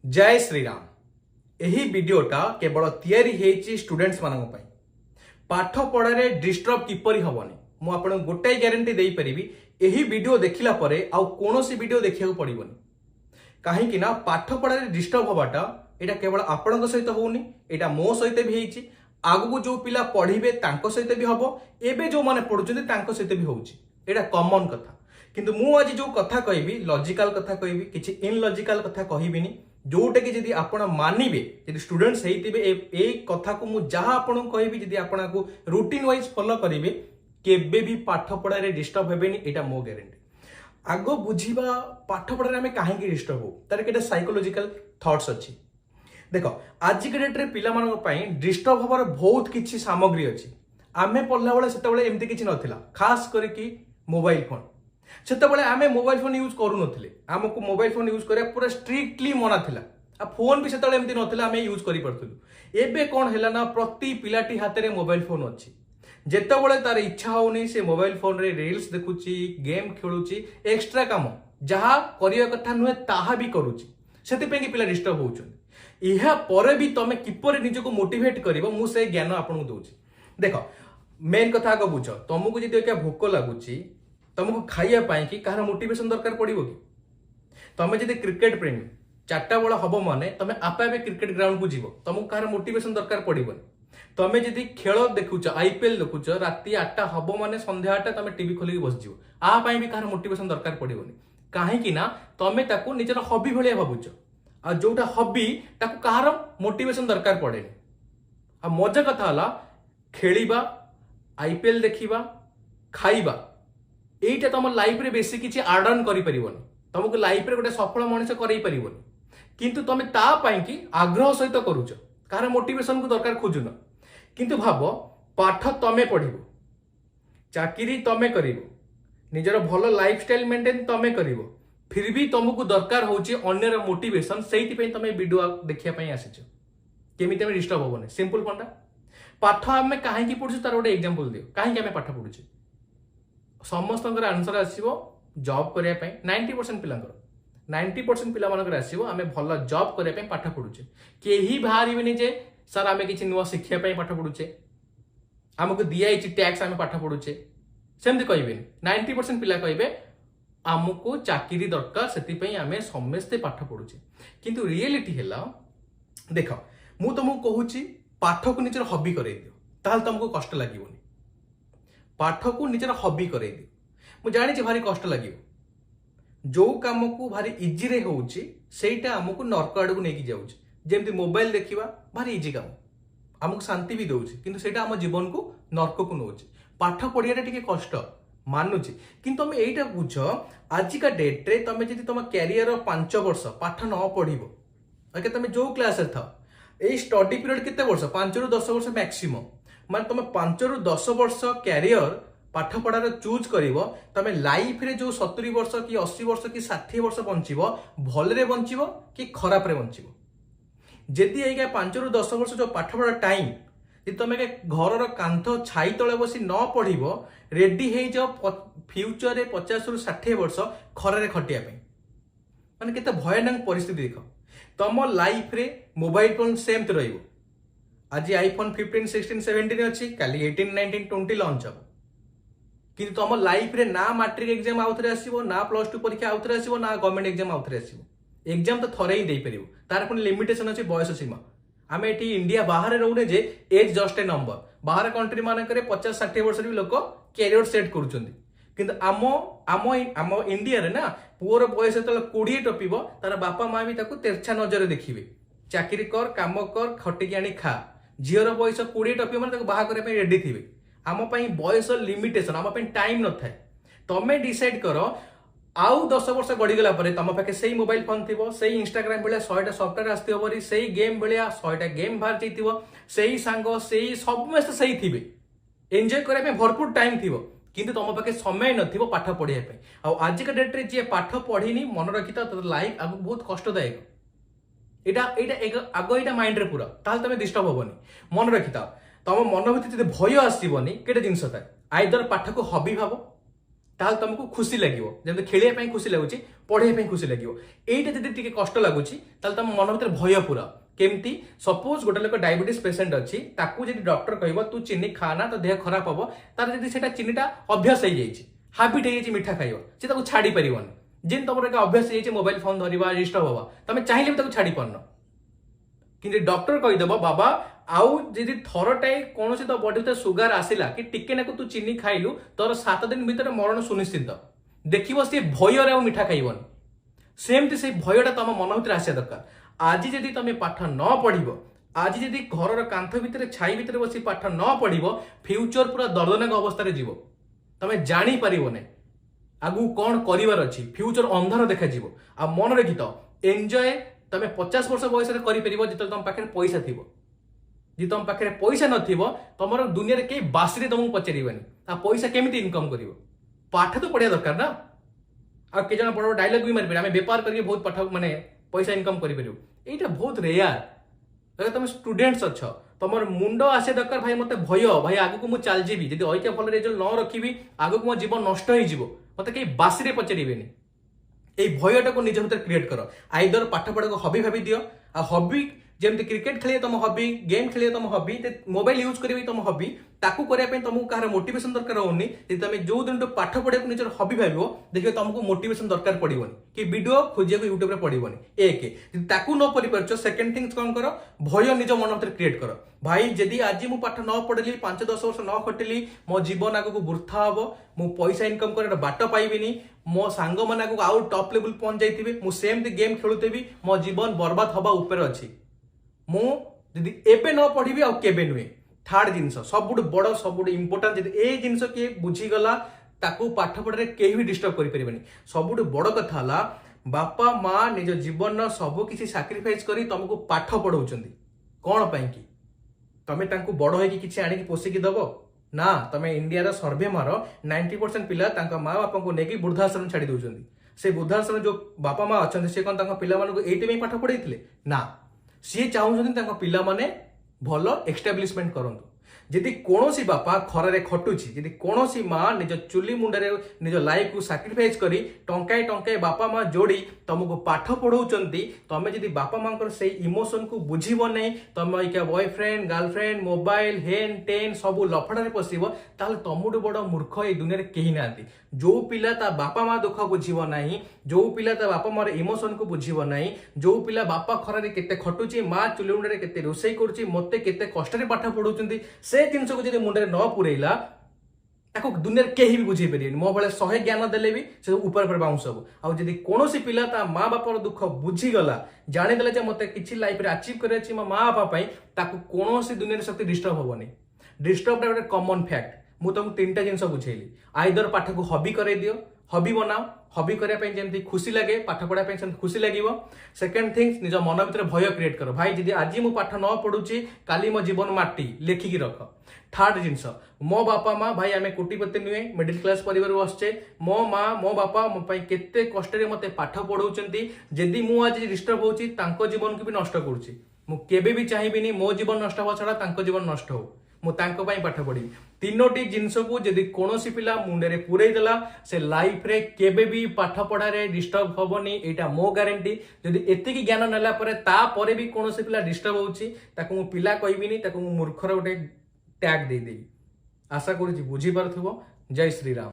जय श्री राम। यही वीडियोटा केवल तैयारी हेची स्टूडेंट्स मानक पई पाठ पढ़ारे डिस्टर्ब किपरि हबनी मु आपन गोटाई ग्यारंटी देई परिबी। यही वीडियो देखिला परे आउ कोनोसी वीडियो देखिया पड़िबनी काहे कि ना पाठ पढ़ारे डिस्टर्ब हबाटा एटा केवल आपनक सहित होउनी, एटा मो सहित भी हेची। आगु जो पिला पढ़िबे तांको सहित भी हबो, एबे जो माने पढुचंदी तांको सहित भी होउची, एटा कॉमन कथा। किंतु मु आज जो कथा कहबी लॉजिकल कथा कहबी, किछि इनलॉजिकल कथा कहबिनी। जोटा कि जदि आपण मानिबे, जदि स्टूडेंट्स हेइतिबे ए कथा को मु जहा आपण कहबी जदि आपण को रूटीन वाइज फॉलो करिवे केबे भी पाठ पढ़ारे डिस्टर्ब हेबेनी, एटा मो गारंटी। आगो बुझीबा पाठ पढ़ारे हमें काहे की डिस्टर्ब हो, तार केटा साइकोलॉजिकल थॉट्स अछि। देखो आज के डेट रे पिला मानक पई डिस्टर्ब होबार बहुत किछि सामग्री अछि। आमे पढला बेले सेते बेले एमती किछि नथिला, खास करी कि मोबाइल फोन। सेते बेले आमे मोबाइल फोन यूज करू नथिले, हमको मोबाइल फोन यूज करे पूरा स्ट्रिक्टली मना थिला। आ फोन भी सेते बेले एमती नथिला, आमे यूज करि परथुलु। एबे कोन हैला ना प्रति पिलाटी हाथ रे मोबाइल फोन अछि। जेते बेले तार इच्छा होनी से मोबाइल फोन रे रील्स देखुची, गेम खेलुची, एक्स्ट्रा काम जहा करिया कथा नुहे ताहा भी करूची। सेति पे कि पिला डिस्टर्ब होउछन। इहा परे भी तमे किपरि निजको मोटिवेट करिवो मु से ज्ञान आपन को दोउची। देखो मेन कथा आगो बुझ, तुमको जदि क्या भोक लागुची तुमको खाइया पाई कि कहार मोटिवेशन दरकार पड़िबो कि? तमे जदि क्रिकेट प्रेमी चारटा बेला हबो माने तमे आपे आपे क्रिकेट ग्राउंड को जीवो, तुमको कहार मोटिवेशन दरकार पड़िबोनी। तमे जदि खेल देखुच, आईपीएल देखुच, राति 8टा हबो माने संध्या 8टा तमे टीवी खोली बस जीवो, आ पाई भी कहार मोटिवेशन दरकार पड़िबोनी। काहे कि ना तमे ताकू निजर हॉबी भलिया भाबुच, आ जोटा हॉबी ताकू कहार मोटिवेशन दरकार पड़ेनी। आ मजा कथा हला खेलिबा, आईपीएल देखिबा, खाइबा, एटा तुम लाइफ रे बेसी किछि आड ऑन करि परिबोनी। तुमको लाइफ रे गोटे सफल मनुष्य करई परिबोनी, किंतु तमे ता पाई कि आग्रह सहित करूछ, कार मोटिवेशन को दरकार खोजुन। किंतु भाबो पाठ तमे पढिबो, चाकरी तमे करिवो, निजर भलो लाइफस्टाइल मेंटेन तमे करिवो, फिर भी तुमको दरकार होची अन्यर मोटिवेशन। सेहिति पे तमे वीडियो देखिया पई आसीछ, केमिति तमे डिस्टर्ब होबोनी। सिंपल फंडा पाठ हमें काहे की पढुछ तार गोटे एग्जांपल दियो। काहे की हमें पाठ पढुछ? समस्त आंसर आसीबो जॉब करिया पई। 90% पिलांकर 90% पिला मानकर आसीबो आमे भलो जॉब करिया पई पाठ पढुछे। केही बाहरिबेनी जे सर आमे किछि नुवा शिक्षा पई पाठ पढुछे, हमको दिया इछि टैक्स आमे पाठ पढुछे, सेमति कहबेनी। 90% पिला कहबे हमको चाकरी दरकार, सेति पई आमे समस्ते पाठ पढुछे। किंतु रियलिटी हेला देखो मु तुमको कहूची पाठ को निजर हॉबी करे दियो, ताल तुमको कष्ट लागिबोनी। पाठ को निजर हॉबी करे दियो। मु जानि भारी कष्ट लागिबो, जो काम को भारी इजी रे होउची सेटा हमको नरक आड़ को नेकी जाउची। जेमति मोबाइल देखिबा भारी इजी काम, हमको शांति भी दउची, किंतु सेटा हम जीवन को नरक को नउची। पाठ पढियाटा टिके कष्ट मानुची, किंतु तमे एटा बुझ आज का डेट रे तमे जदि तम कैरियर 5 वर्ष पाठ न पढिबो, ओके तमे जो क्लास रे था ए स्टडी पीरियड केते वर्ष? 5 रु 10 वर्ष मैक्सिमम। माने तमे 5 रु 10 वर्ष कैरियर पाठ पढ़ार चूज करिवो, तमे लाइफ रे जो 70 वर्ष कि 80 वर्ष कि 60 वर्ष बंचिबो, भल रे बंचिबो कि खराब रे बंचिबो। जदि एगा 5 रु 10 वर्ष जो पाठ पढ़ा टाइम जदि तमे के घर रो कांथ छाई तळे बसी न पढिबो, रेडी हे जाओ फ्यूचर रे 50 रु 60 वर्ष खरा रे खटिया पे। माने केते भयानक परिस्थिति देखो। तम लाइफ रे मोबाइल फोन सेम तो रहिबो। आज आईफोन 15, 16, 17 अछि, काली 18, 19, 20 लॉन्च हो। किंतु तुम लाइफ रे ना मैट्रिक एग्जाम आउथरे आसीबो, ना प्लस 2 परीक्षा आउथरे आसीबो, ना गवर्नमेंट एग्जाम आउथरे आसीबो। एग्जाम तो थरे ही देई परिबो, तार कोन लिमिटेशन अछि बयस सीमा। आमे एठी इंडिया बाहर रहउने जे एज जस्ट ए नंबर। बाहर कंट्री माने करे 50-60 वर्ष रे लोक कैरियर सेट करूचंदी, किंतु आमो इंडिया रे ना पुअर बयस तले 20 टपिबो, तार बापा मां भी ताको तेरछा नजर देखिबे। चाकरी कर, काम कर, खटिकी आनी खा। झीर बयस 20 टपिबो माने ताको बाहा करे पे रेडी थिबे। आम पई बयस लिमिटेशन, आम पई टाइम न थाए। तमे डिसाइड करो आउ 10 वर्ष गड़ी गला परे तम पाखे सेही मोबाइल फोन थिबो, सेही इंस्टाग्राम भलिया 100टा सॉफ्टवेयर आस्थिबो परी, सेही गेम भलिया 100टा गेम बाहर जइतिबो, सेही सांगो सेही सबमेस्त सेही थिबे। एन्जॉय करे पे भरपूर टाइम थिबो, किंतु तम पाखे समय नथिबो पाठ पढिया पे। आ आज का डेट रे जे पाठ पढिनी मन रखिता तो लाइफ आगु बहुत कष्टदायक। एटा माइंड रे पूरा, ताल तमे डिस्टर्ब होबनी। मन रखिता तम मन भितर जदि भय आसीबनी केटे जिंस थाए, आइदर पाठ को हॉबी भाबो ताहले तुमको खुशी लगिवो जेमते खेलिया पई खुशी लागुची पढ़ाई पई खुशी लगिवो एटा जदी टिके कष्ट लागुची ताहले तुम मन भीतर भय पूरा केमती सपोज गोटे लोक डायबिटीज पेशेंट अच्छी ताकू जदी डॉक्टर कहबो तू चीनी खाना तो देह खराब हबो तार जदी सेटा चीनीटा अभ्यास हो जाइए हाबिट हो मिठा खाइबो से ताकू छाड़ी परिबनी जेन तुम एक अभ्यास हो मोबाइल फोन धरवा डिस्टर्ब हवा तुम चाहिए भी छाड़ी पारन कि डॉक्टर कहीदेव बाबा आउ जदि थरटाए कौन तो बॉडी भीतर सुगार आसला कि टिके नाकु तू चीनी खाइलु तोर 7 दिन भीतर मरण सुनिश्चित देखिव सी भयर आ मिठा खाइबन सेमती से भयटा तुम मन भीतर आसिया दरकार आज जदि तुम पाठ न पढ़िब आज जदि घर कांथ भितर छाई भितर बसी पाठ न पढ़िब फ्यूचर पूरा दर्दनाक अवस्था जीव तुम जानी पारिबने आगु कौन करिवार अछि फ्यूचर अंधार देखा जीव आ मन रखि तो एंजॉय तुम 50 वर्ष बयस करिपर जो तुम पाखे पैसा थी जी तुम पाखे पैसा नथिबो तुम दुनिया के बासी तुमको पचारे आ पैसा केमिति इनकम कर पाठ तो पढ़िया दरकार ना आ के जन बड़ डायलॉग भी मारि आम बेपार करके बहुत पाठ माने पैसा इनकम कर एटा बहुत रेयर अगर तुम स्टूडेंट्स अच्छ तुम मुंड आसे दरकार भाई मत भय भाई आगु को मु चल जीवी जदि ऐका भल रिजल्ट न रखी आगु को मो जीवन नष्ट हो मत कहीं बासी पचारे এই ভয়টাকে নিজ ভিতরে ক্রিয়েট কর আইদর পাঠ পড়াকে হবি ভাবি দিও আর হবি যেমতি ক্রিকেট খেলিয়ে तुम हबी गेम खेलिए तुम हबी मोबाइल यूज करी तुम हबी ताकू करने तुमको कहार मोटिवेशन दरकार होनी तुम जो दिन पाठ पढ़ा निजर हबी भाव देखिए तुमको मोटिवेशन दरकार पड़ोनी कि वीडियो खोजिया यूट्यूब रे पड़ोनी एक ताकू न पढ़ी पार सेकेंड थिंग्स कौन कर भय निज मन भीतर क्रिएट कर भाई जदि आज मु पाठ न पढ़ली 5-10 वर्ष न खटिली मो जीवन आगू वृथा हम मु पैसा इनकम कर बाट पाइबिनी मो सांग मन आगू आउ टॉप लेवल पहुंच जाइए मु सेमती गेम खेलुतेबी मो जीवन बर्बाद हवा ऊपर अच्छी मु जदि एबे न पढ़ी आउ केबे नुहे थर्ड जिनस सबुठ बड़ सबुठ इंपोर्टेंट जदि ए जिनस किए बुझीगला ताकू पाठ पढ़ारे केही भी डिस्टर्ब करि परिबनी सबुठ बड़ कथा हला बापा माँ निज जीवन सब किसी सैक्रिफाइस करी तुमको पाठ पढ़ाउछंदी कोन पई कि तमे तांको बड़ होई किछि आनी पोसिकी दबो ना तमे इंडिया रा सर्वे मार 90% पिला तांका माँ बापा को नेकी वृद्धाश्रम छाड़ी दउछंदी से वृद्धाश्रम जो बापा माँ अच्छा से कौन पिला मानक एइते पाठ पढ़ाइथिले ना सी चाहूँ पिला माने भल एस्टाब्लिशमेंट करंतु जदि कौन बापा खरारे खटुची जदि कौन माँ निज चुली मुंडे निज लाइफ को साक्रिफाइस करी टंकाए टंकाए बापा माँ जोड़ी तुमको पाठ पढ़ाउचंती तमे जदि बापा माँ से इमोशन को बुझीब नहीं तुम इका बॉयफ्रेंड गर्लफ्रेंड मोबाइल हेन टेन सब लफड़े पशिब ताहले तुमठू बड़ मूर्ख ए दुनिया केही नांती जो पिला ता बापा माँ दुख बुझीब नहीं जो पिला ता बापा माँ इमोशन को बुझीब नहीं जो पिला बापा खरारे केते खटुची माँ चुली मुंडे केते रोसई करुची मते केते कष्ट पाठ पढ़ाउचंती से जिनस को जब मुंडे न पुरेला ताको दुनिया केही भी बुझे परिबेनी मो भले 100 ज्ञान देले भी से ऊपर पर बाउंस हबो आ जदि कोनोसी पिला ता माँ बापर दुख बुझी गला जानि देला जे मते किछि लाइफ रे अचीव करे अछि मो माँ बापा पई ताको कोनोसी दुनिया रे शक्ति डिस्टर्ब हबोनी डिस्टर्ब टा एक कॉमन फैक्ट मु तुमको 3टा जिनस बुझेली आइदर पाठ को हॉबी करे दियो हॉबी बनाओ हॉबी करया पे जेमती खुशी लगे पाठ पढ़ा पे सेमती खुशी लागिवो सेकंड थिंग्स निज मन भीतर भय क्रिएट करो भाई जदि आज मु पाठ न पढुची काली मो जीवन माटी लेखिकी रख थर्ड जिनस मो बापा माँ भाई आम कोटिपति नुहे मिडिल क्लास परिवार आसचे मो माँ मो बापा मो केते कष्ट मते पाठ पढ़ाउचंती जदि मु आज डिस्टर्ब होची तांको जीवन को भी नष्ट करूची मु केबे भी चाहिबिनी मो जीवन नष्ट हो छड़ा तांको जीवन नष्ट हो मु तांको पई पाठ पढ़ी तीनोटी जिनस को जदि कोनोसी पिला मुंडे रे पुरई देला से लाइफ रे केबे भी पाठ पढ़ा रे डिस्टर्ब होबनी एटा मो गारंटी जदि एतिकी ज्ञान नेला परे ता परे भी कोनोसी पिला डिस्टर्ब होउची ताको मु पिला कहबिनी ताको मु मूर्खर गोटे टैग दे देबी आशा करूची बुझी पारथुबो जय श्री राम।